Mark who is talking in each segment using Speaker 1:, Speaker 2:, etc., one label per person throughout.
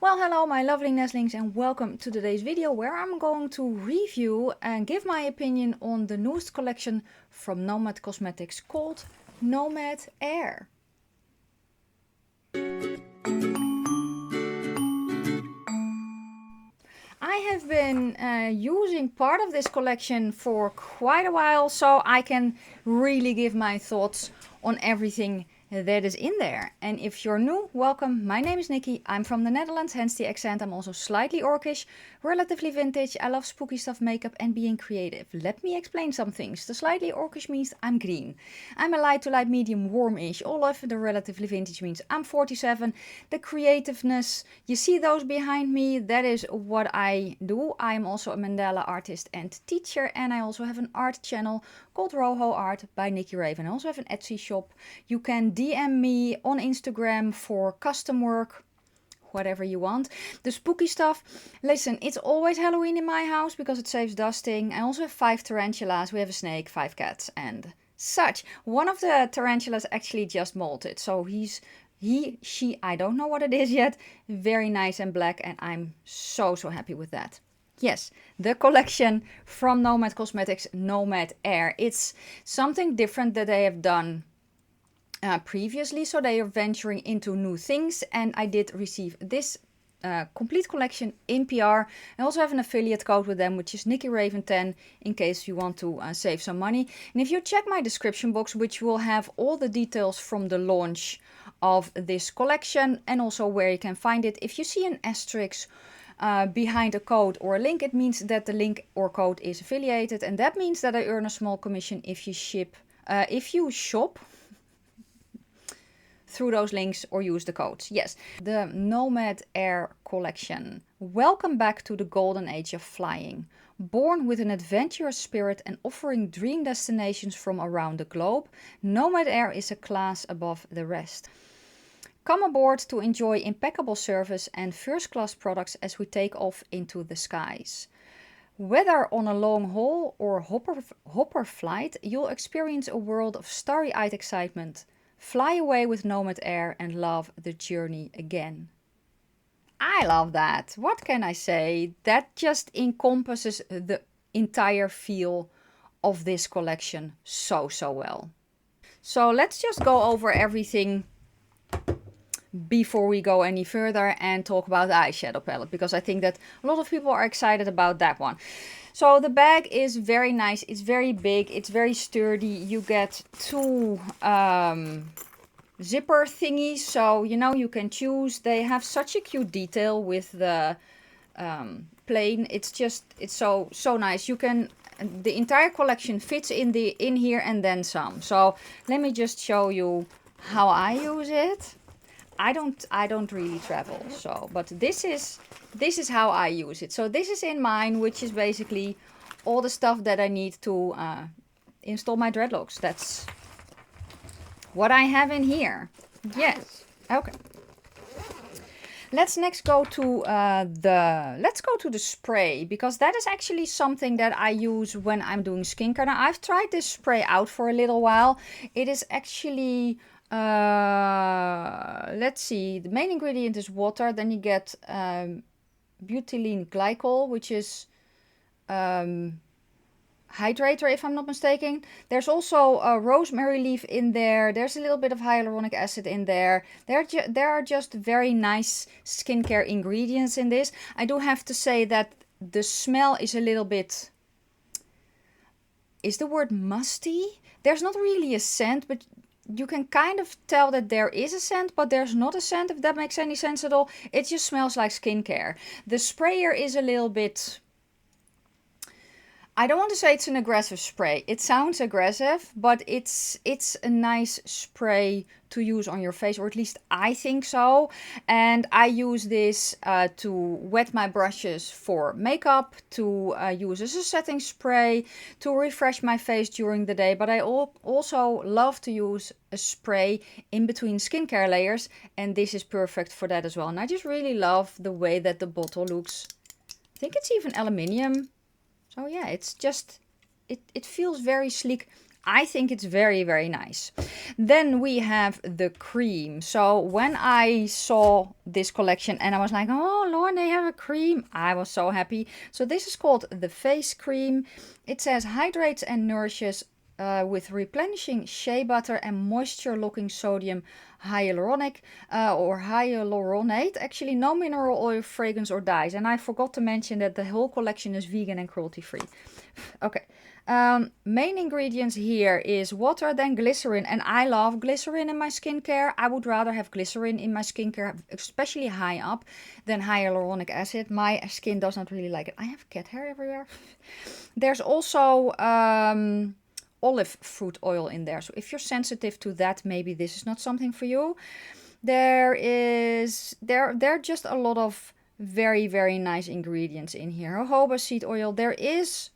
Speaker 1: Well, hello my lovely nestlings and welcome to today's video where I'm going to review and give my opinion on the newest collection from Nomad Cosmetics called Nomad Air. I have been using part of this collection for quite a while, so I can really give my thoughts on everything that is in there. And if you're new, welcome. My name is Nikki. I'm from the Netherlands, hence the accent. I'm also slightly orcish, relatively vintage. I love spooky stuff, makeup and being creative. Let me explain some things. The slightly orcish means I'm green. I'm a light to light medium warmish. All of the relatively vintage means I'm 47. The creativeness, you see those behind me, that is what I do. I'm also a mandala artist and teacher, and I also have an art channel called Roho Art by NIKKIRAVEN. I also have an Etsy shop. You can DM me on Instagram for custom work, whatever you want. The spooky stuff, listen, it's always Halloween in my house because it saves dusting. I also have 5 tarantulas, we have a snake, 5 cats and such. One of the tarantulas actually just molted, so she, I don't know what it is yet, very nice and black, and I'm so happy with that. Yes, the collection from Nomad Cosmetics, Nomad Air. It's something different that they have done previously, so they are venturing into new things, and I did receive this complete collection in PR. I also have an affiliate code with them, which is NIKKIRAVEN10, in case you want to save some money. And if you check my description box, which will have all the details from the launch of this collection and also where you can find it, if you see an asterisk behind a code or a link, it means that the link or code is affiliated, and that means that I earn a small commission if you shop through those links or use the codes. Yes, the Nomad Air collection. Welcome back to the golden age of flying. Born with an adventurous spirit and offering dream destinations from around the globe, Nomad Air is a class above the rest. Come aboard to enjoy impeccable service and first-class products as we take off into the skies. Whether on a long haul or hopper flight, you'll experience a world of starry-eyed excitement. Fly away with Nomad Air and love the journey again. I love that. What can I say? That just encompasses the entire feel of this collection so well. So let's just go over everything before we go any further and talk about the eyeshadow palette, because I think that a lot of people are excited about that one. So the bag is very nice, it's very big, it's very sturdy. You get 2 zipper thingies, so you know you can choose. They have such a cute detail with the plain. It's so nice. You can, the entire collection fits in here and then some. So let me just show you how I use it. I don't really travel, so, but this is how I use it. So this is in mine, which is basically all the stuff that I need to install my dreadlocks. That's what I have in here. Yes. Okay. Let's next go to the spray, because that is actually something that I use when I'm doing skincare. Now I've tried this spray out for a little while. It is actually let's see, the main ingredient is water. Then you get butylene glycol, which is hydrator, if I'm not mistaken. There's also a rosemary leaf in there. There's a little bit of hyaluronic acid in there. There are just very nice skincare ingredients in this. I do have to say that the smell is a little bit, is the word musty? There's not really a scent, but you can kind of tell that there is a scent, but there's not a scent, if that makes any sense at all. It just smells like skincare. The sprayer is a little bit, I don't want to say it's an aggressive spray. It sounds aggressive, but it's a nice spray to use on your face, or at least I think so. And I use this to wet my brushes for makeup, to use as a setting spray, to refresh my face during the day. But I also love to use a spray in between skincare layers, and this is perfect for that as well. And I just really love the way that the bottle looks. I think it's even aluminium. So yeah, it's just, it feels very sleek. I think it's very, very nice. Then we have the cream. So when I saw this collection and I was like, oh Lord, they have a cream, I was so happy. So this is called the face cream. It says hydrates and nourishes with replenishing shea butter and moisture locking sodium hyaluronic or hyaluronate. Actually, no mineral oil, fragrance or dyes. And I forgot to mention that the whole collection is vegan and cruelty free. Okay. Main ingredients here is water, then glycerin, and I love glycerin in my skincare. I would rather have glycerin in my skincare, especially high up, than hyaluronic acid. My skin does not really like it. I have cat hair everywhere. There's also olive fruit oil in there, so if you're sensitive to that, maybe this is not something for you. There are just a lot of very, very nice ingredients in here. Jojoba seed oil. There is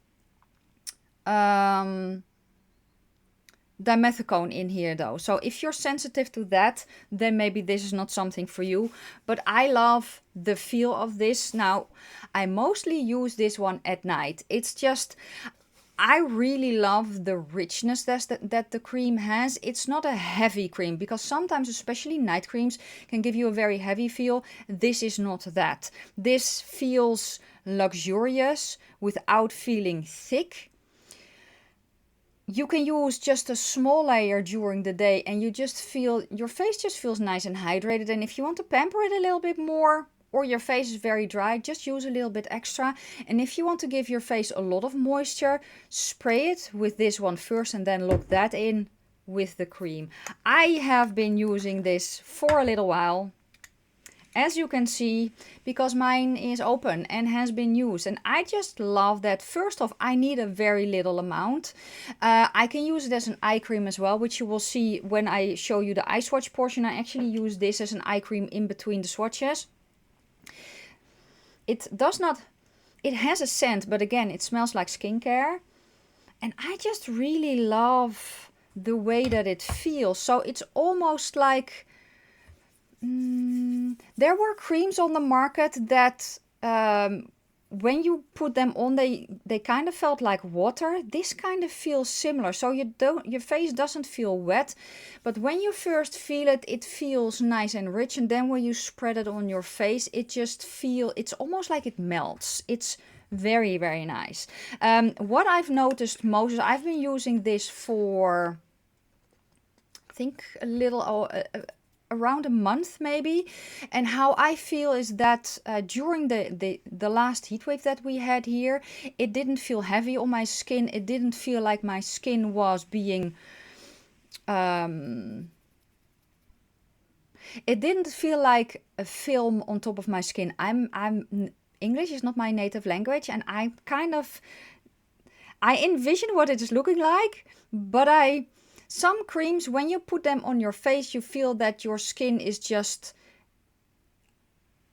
Speaker 1: dimethicone in here though, so if you're sensitive to that, then maybe this is not something for you. But I love the feel of this. Now, I mostly use this one at night. It's just, I really love the richness that the cream has. It's not a heavy cream, because sometimes, especially night creams, can give you a very heavy feel. This is not that. This feels luxurious without feeling thick. You can use just a small layer during the day and you just feel, your face just feels nice and hydrated. And if you want to pamper it a little bit more, or your face is very dry, just use a little bit extra. And if you want to give your face a lot of moisture, spray it with this one first and then lock that in with the cream. I have been using this for a little while, as you can see, because mine is open and has been used. And I just love that. First off, I need a very little amount. I can use it as an eye cream as well, which you will see when I show you the eye swatch portion. I actually use this as an eye cream in between the swatches. It has a scent, but again, it smells like skincare. And I just really love the way that it feels. So it's almost like, there were creams on the market that when you put them on, they kind of felt like water. This kind of feels similar. So your face doesn't feel wet, but when you first feel it, it feels nice and rich. And then when you spread it on your face, it's almost like it melts. It's very, very nice. What I've noticed most is I've been using this for, I think, a little around a month maybe. And how I feel is that during the last heat wave that we had here, it didn't feel heavy on my skin. It didn't feel like my skin was being it didn't feel like a film on top of my skin. English is not my native language, and I envision what it is looking like, but some creams, when you put them on your face, you feel that your skin is just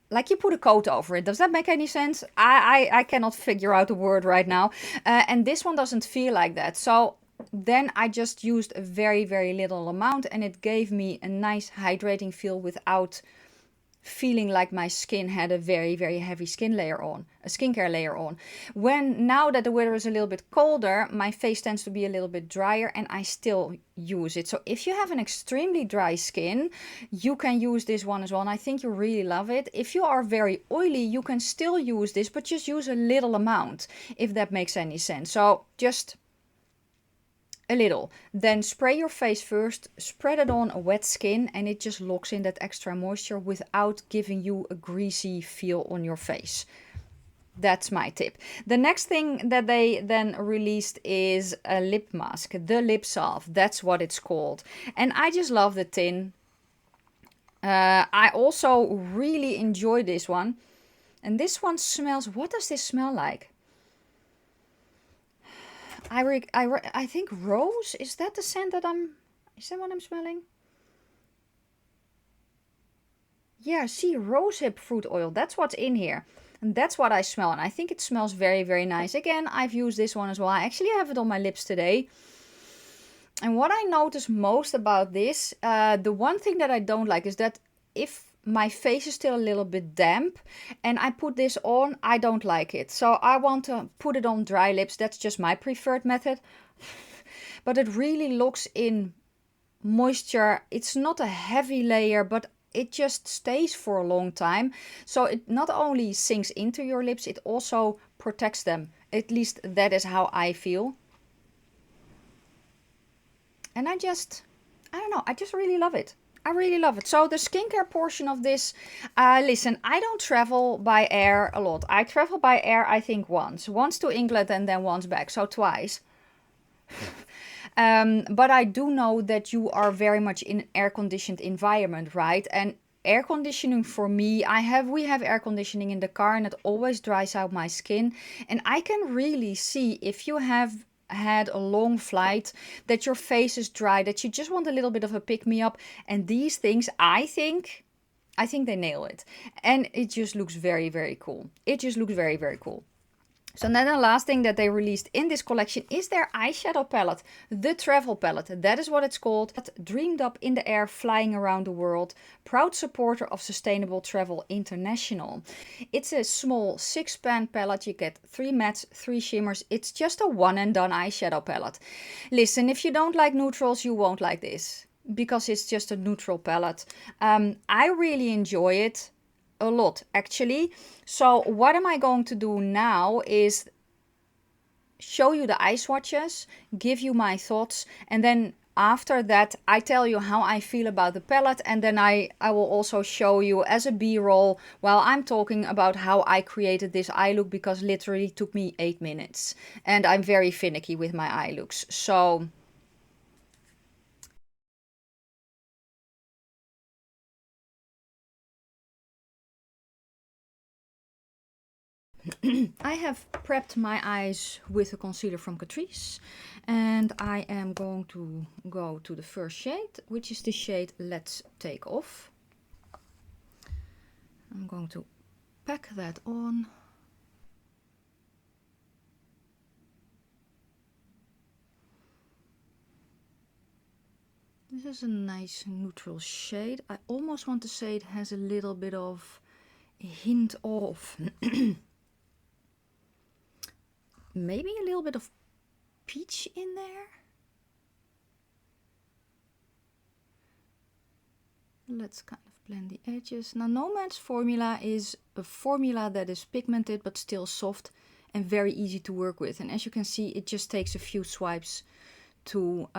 Speaker 1: like you put a coat over it. Does that make any sense? I cannot figure out the word right now. And this one doesn't feel like that. So then I just used a very, very little amount, and it gave me a nice hydrating feel without feeling like my skin had a very, very heavy skincare layer on. Now that the weather is a little bit colder, my face tends to be a little bit drier, and I still use it. So if you have an extremely dry skin, you can use this one as well, and I think you really love it. If you are very oily, you can still use this, but just use a little amount, if that makes any sense. So just a little, then spray your face first, spread it on a wet skin, and it just locks in that extra moisture without giving you a greasy feel on your face. That's my tip. The next thing that they then released is a lip mask, the Lip Salve. That's what it's called, and I just love the tin. I also really enjoy this one, and this one smells, what does this smell like? I think rose. Is that the scent that is that what I'm smelling? Yeah, see, rosehip fruit oil. That's what's in here. And that's what I smell. And I think it smells very, very nice. Again, I've used this one as well. I actually have it on my lips today. And what I notice most about this, the one thing that I don't like is that if my face is still a little bit damp and I put this on, I don't like it. So I want to put it on dry lips. That's just my preferred method. but it really locks in moisture. It's not a heavy layer, but it just stays for a long time. So it not only sinks into your lips, it also protects them. At least that is how I feel. And I don't know, I just really love it. I really love it. So the skincare portion of this, listen, I don't travel by air a lot. I travel by air, I think once to England and then once back, so twice. But I do know that you are very much in an air-conditioned environment, right? And air conditioning for me, we have air conditioning in the car and it always dries out my skin. And I can really see if you have had a long flight that your face is dry, that you just want a little bit of a pick-me-up. And these things, I think they nail it. And it just looks very, very cool. It just looks very, very cool. So then the last thing that they released in this collection is their eyeshadow palette, the travel palette. That is what it's called. Dreamed up in the air, flying around the world. Proud supporter of Sustainable Travel International. It's a small 6-pan palette. You get 3 mattes, 3 shimmers. It's just a one and done eyeshadow palette. Listen, if you don't like neutrals, you won't like this, because it's just a neutral palette. I really enjoy it. A lot, actually. So what am I going to do now is show you the eye swatches, give you my thoughts, and then after that I tell you how I feel about the palette, and then I will also show you as a b-roll while I'm talking about how I created this eye look, because literally took me 8 minutes and I'm very finicky with my eye looks. So I have prepped my eyes with a concealer from Catrice, and I am going to go to the first shade, which is the shade Let's Take Off. I'm going to pack that on. This is a nice neutral shade. I almost want to say it has a little bit of a hint of maybe a little bit of peach in there. Let's kind of blend the edges. Now Nomad's formula is a formula that is pigmented but still soft and very easy to work with. And as you can see, it just takes a few swipes to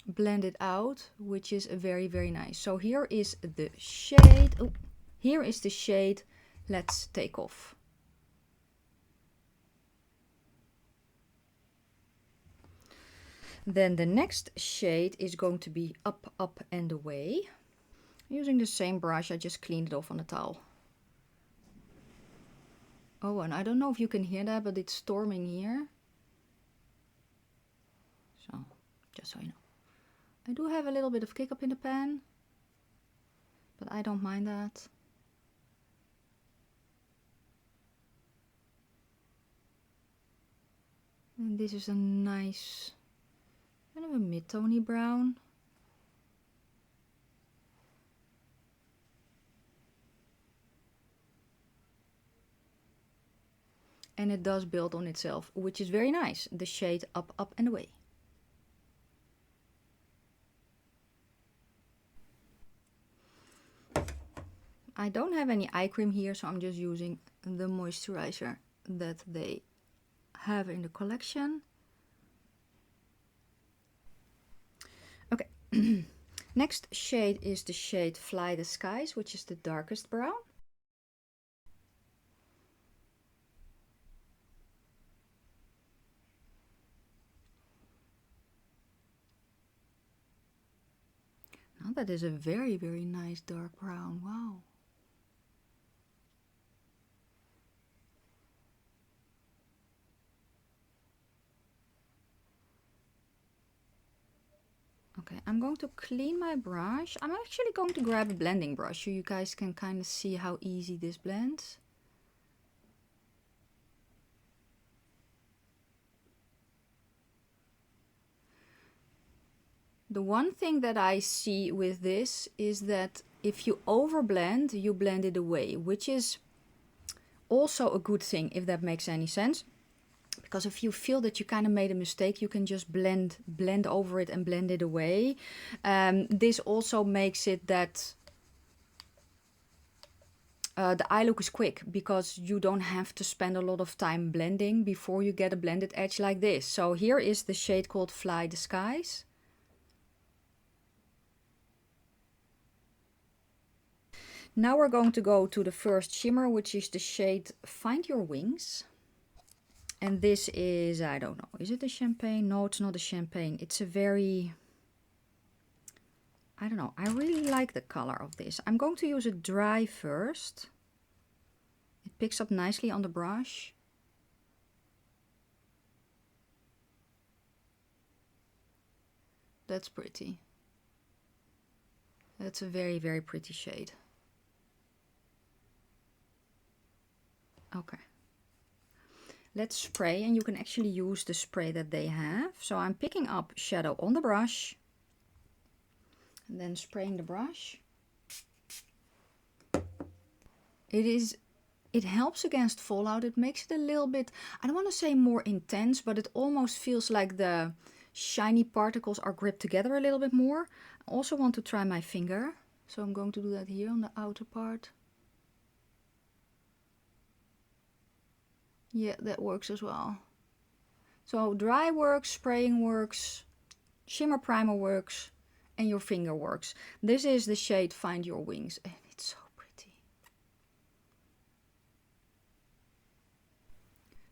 Speaker 1: blend it out, which is very, very nice. So here is the shade. Oh, here is the shade Let's Take Off. Then the next shade is going to be Up, Up and Away. Using the same brush, I just cleaned it off on a towel. Oh, and I don't know if you can hear that, but it's storming here. So, just so you know. I do have a little bit of kick up in the pan, but I don't mind that. And this is a nice kind of a mid-tony brown. And it does build on itself, which is very nice. The shade Up, Up and Away. I don't have any eye cream here, so I'm just using the moisturizer that they have in the collection. Okay, next shade is the shade Fly the Skies, which is the darkest brown. Now that is a very, very nice dark brown. Wow. Okay, I'm going to clean my brush. I'm actually going to grab a blending brush so you guys can kind of see how easy this blends. The one thing that I see with this is that if you overblend, you blend it away, which is also a good thing, if that makes any sense. because if you feel that you kind of made a mistake, you can just blend over it and blend it away. This also makes it that the eye look is quick, because you don't have to spend a lot of time blending before you get a blended edge like this. So here is the shade called Fly the Skies. Now we're going to go to the first shimmer, which is the shade Find Your Wings. And this is, I don't know, is it a champagne? No, it's not a champagne. It's a very, I don't know. I really like the color of this. I'm going to use it dry first. It picks up nicely on the brush. That's pretty. That's a very, very pretty shade. Okay. Let's spray, and you can actually use the spray that they have. So I'm picking up shadow on the brush and then spraying the brush. It helps against fallout. It makes it a little bit, I don't want to say more intense, but it almost feels like the shiny particles are gripped together a little bit more. I also want to try my finger, so I'm going to do that here on the outer part. Yeah, that works as well. So dry works, spraying works, shimmer primer works, and your finger works. This is the shade Find Your Wings, and it's so pretty.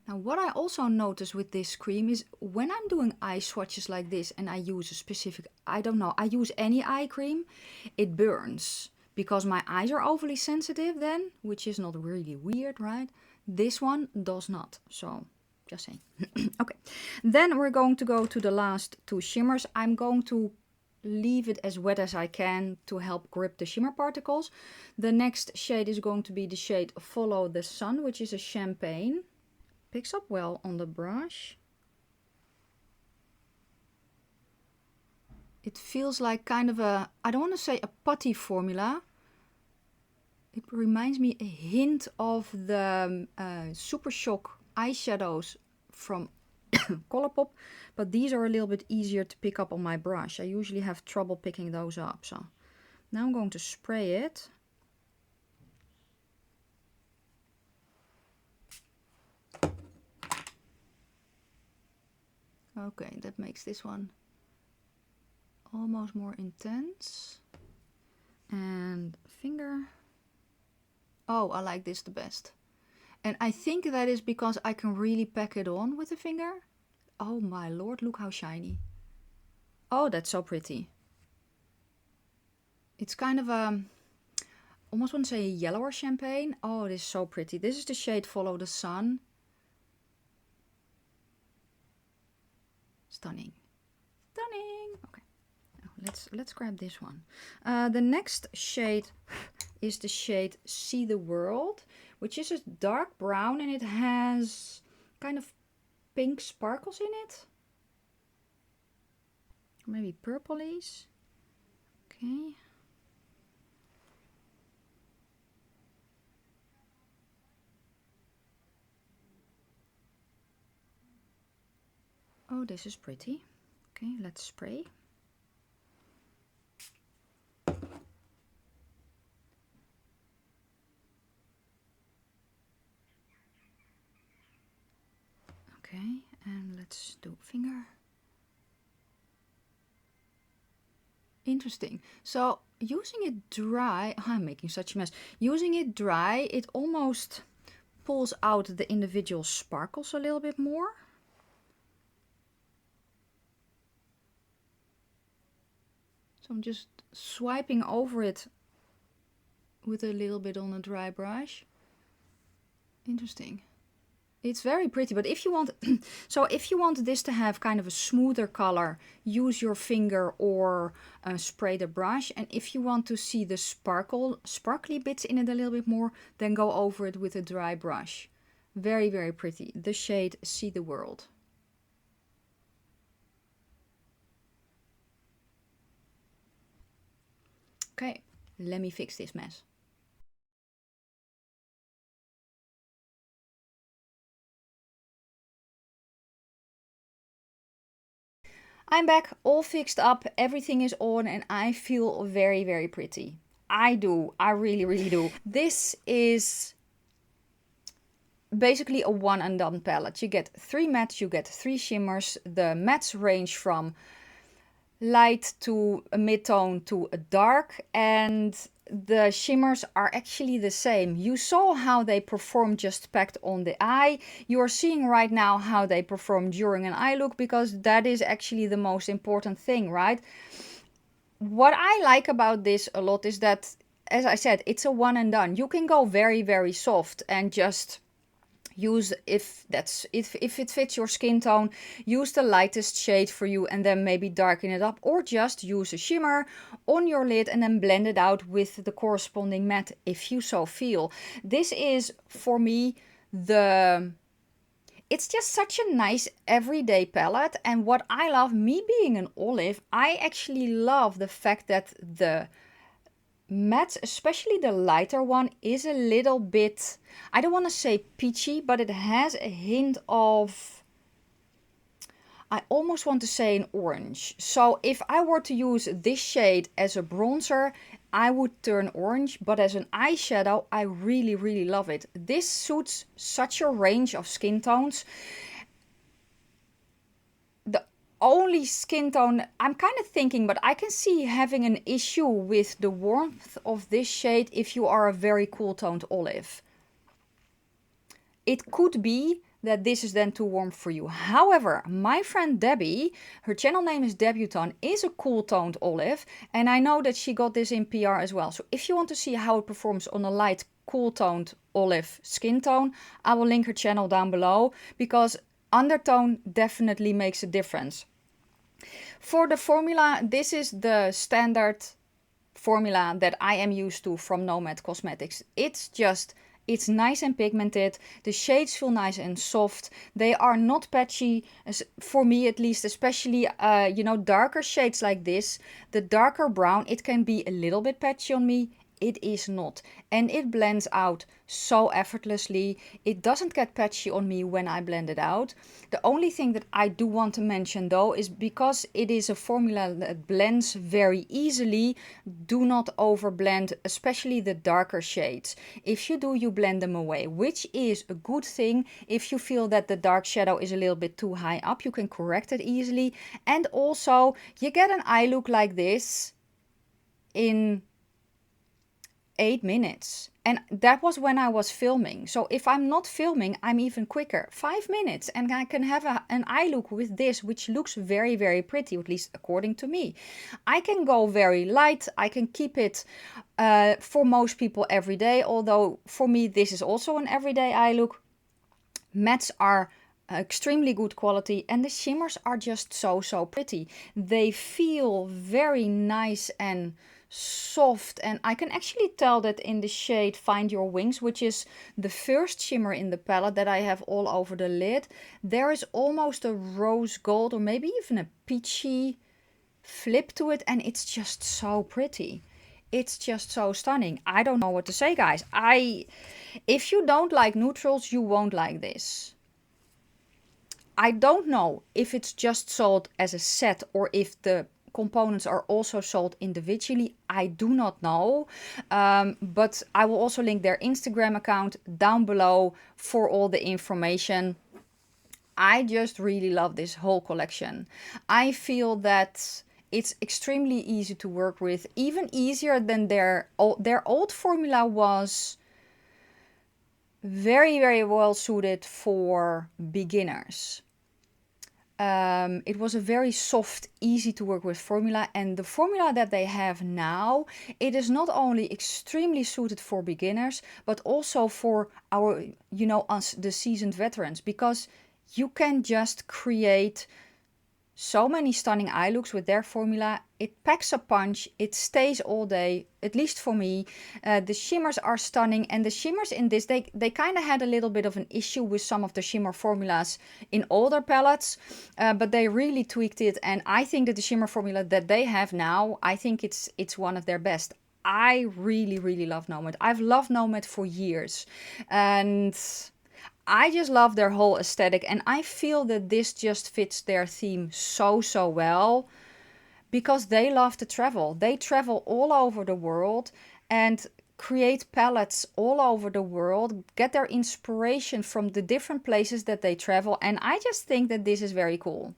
Speaker 1: Now what I also notice with this cream is when I'm doing eye swatches like this and I use a specific, I don't know, I use any eye cream, it burns. Because my eyes are overly sensitive then, which is not really weird, right? This one does not, so just saying. Okay, then we're going to go to the last two shimmers. I'm going to leave it as wet as I can to help grip the shimmer particles. The next shade is going to be the shade Follow the Sun, which is a champagne. Picks up well on the brush. It feels like kind of a, I don't want to say a putty formula. It reminds me a hint of the Super Shock eyeshadows from Colourpop, but these are a little bit easier to pick up on my brush. I usually have trouble picking those up. So now I'm going to spray it. Okay, that makes this one almost more intense. And finger. Oh, I like this the best. And I think that is because I can really pack it on with the finger. Oh my lord, look how shiny. Oh, that's so pretty. It's kind of a, almost want to say a yellower champagne. Oh, it is so pretty. This is the shade Follow the Sun. Stunning. Stunning. Okay, now let's grab this one. The next shade is the shade See the World, which is a dark brown and it has kind of pink sparkles in it. Maybe purplies. Okay. Oh, this is pretty. Okay, let's spray. Okay, and let's do finger. Interesting. So using it dry, I'm making such a mess. Using it dry, it almost pulls out the individual sparkles a little bit more. So I'm just swiping over it with a little bit on a dry brush. Interesting. It's very pretty, but if you want, so if you want this to have kind of a smoother color, use your finger or spray the brush. And if you want to see the sparkly bits in it a little bit more, then go over it with a dry brush. Very, very pretty. The shade See the World. Okay, let me fix this mess. I'm back, all fixed up, everything is on, and I feel very, very pretty. I do, I really, really do. This is basically a one and done palette. You get 3 mattes, you get 3 shimmers. The mattes range from light to a mid-tone to a dark, and the shimmers are actually the same. You saw how they perform just packed on the eye. You are seeing right now how they perform during an eye look, because that is actually the most important thing, right? What I like about this a lot is that, as I said, it's a one and done. You can go very, very soft and just use, if it fits your skin tone, use the lightest shade for you and then maybe darken it up, or just use a shimmer on your lid and then blend it out with the corresponding matte if you so feel. This is for me it's just such a nice everyday palette. And what I love, me being an olive, I actually love the fact that the matte, especially the lighter one, is a little bit, I don't want to say peachy, but it has a hint of, I almost want to say an orange. So if I were to use this shade as a bronzer, I would turn orange, but as an eyeshadow, I really, really love it. This suits such a range of skin tones. The only skin tone I'm kind of thinking, but I can see having an issue with the warmth of this shade if you are a very cool toned olive. It could be that this is then too warm for you. However, my friend Debbie, her channel name is Debutante, is a cool toned olive, and I know that she got this in PR as well. So if you want to see how it performs on a light cool toned olive skin tone, I will link her channel down below, because undertone definitely makes a difference. For the formula, this is the standard formula that I am used to from Nomad Cosmetics. It's nice and pigmented. The shades feel nice and soft. They are not patchy, for me at least, especially, you know, darker shades like this. The darker brown, it can be a little bit patchy on me. It is not. And it blends out so effortlessly. It doesn't get patchy on me when I blend it out. The only thing that I do want to mention though is, because it is a formula that blends very easily, do not overblend, especially the darker shades. If you do, you blend them away, which is a good thing. If you feel that the dark shadow is a little bit too high up, you can correct it easily. And also, you get an eye look like this in 8 minutes, and that was when I was filming. So if I'm not filming, I'm even quicker, 5 minutes, and I can have an eye look with this, which looks very, very pretty, at least according to me. I can go very light. I can keep it for most people every day, although for me this is also an everyday eye look. Mattes are extremely good quality, and the shimmers are just so pretty. They feel very nice and soft, and I can actually tell that in the shade Find Your Wings, which is the first shimmer in the palette that I have all over the lid. There is almost a rose gold or maybe even a peachy flip to it, and it's just so pretty. It's just so stunning. I don't know what to say, guys. If you don't like neutrals, you won't like this. I don't know if it's just sold as a set or if the components are also sold individually. I do not know, but I will also link their Instagram account down below for all the information. I just really love this whole collection. I feel that it's extremely easy to work with, even easier than their old formula was very, very well suited for beginners. It was a very soft, easy to work with formula, and the formula that they have now, it is not only extremely suited for beginners, but also for our, you know, us, the seasoned veterans, because you can just create so many stunning eye looks with their formula. It packs a punch, it stays all day, at least for me. The shimmers are stunning, and the shimmers in this, they kind of had a little bit of an issue with some of the shimmer formulas in older palettes, but they really tweaked it, and I think that the shimmer formula that they have now, I think it's one of their best. I really, really love Nomad. I've loved Nomad for years, and I just love their whole aesthetic, and I feel that this just fits their theme so well, because they love to travel. They travel all over the world and create palettes all over the world, get their inspiration from the different places that they travel, and I just think that this is very cool.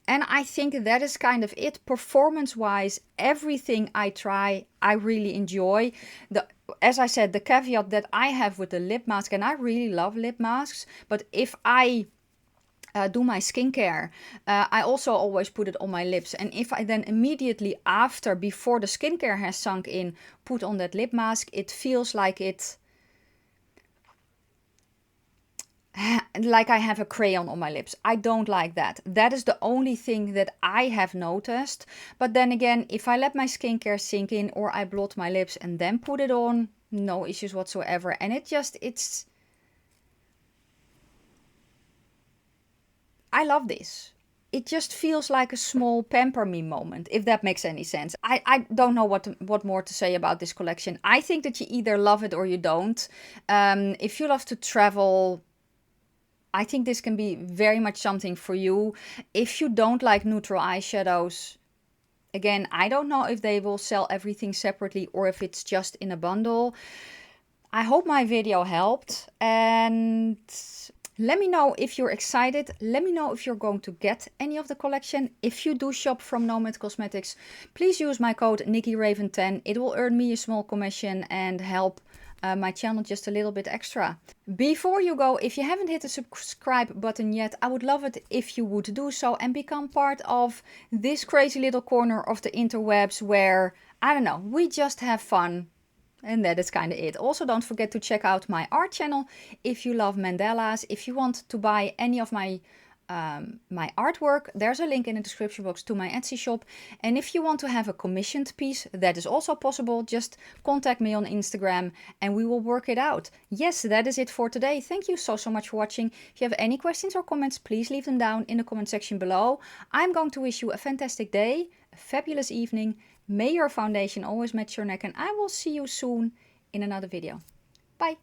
Speaker 1: And I think that is kind of it. Performance-wise, everything I try, I really enjoy. As I said, the caveat that I have with the lip mask, and I really love lip masks, but if I do my skincare, I also always put it on my lips. And if I then immediately after, before the skincare has sunk in, put on that lip mask, it feels like like I have a crayon on my lips. I don't like that. That is the only thing that I have noticed. But then again, if I let my skincare sink in, or I blot my lips and then put it on, no issues whatsoever. And I love this. It just feels like a small pamper me moment, if that makes any sense. I don't know what more to say about this collection. I think that you either love it or you don't. If you love to travel, I think this can be very much something for you. If you don't like neutral eyeshadows, again, I don't know if they will sell everything separately or if it's just in a bundle. I hope my video helped, and let me know if you're excited. Let me know if you're going to get any of the collection. If you do shop from Nomad Cosmetics, please use my code NIKKIRAVEN10. It will earn me a small commission and help my channel just a little bit extra. Before you go, if you haven't hit the subscribe button yet, I would love it if you would do so and become part of this crazy little corner of the interwebs where, I don't know, we just have fun. And that is kind of it. Also, don't forget to check out my art channel if you love mandalas. If you want to buy any of my my artwork, there's a link in the description box to my Etsy shop. And if you want to have a commissioned piece, that is also possible. Just contact me on Instagram and we will work it out. Yes, that is it for today. Thank you so much for watching. If you have any questions or comments, please leave them down in the comment section below. I'm going to wish you a fantastic day, a fabulous evening. May your foundation always match your neck, and I will see you soon in another video. Bye!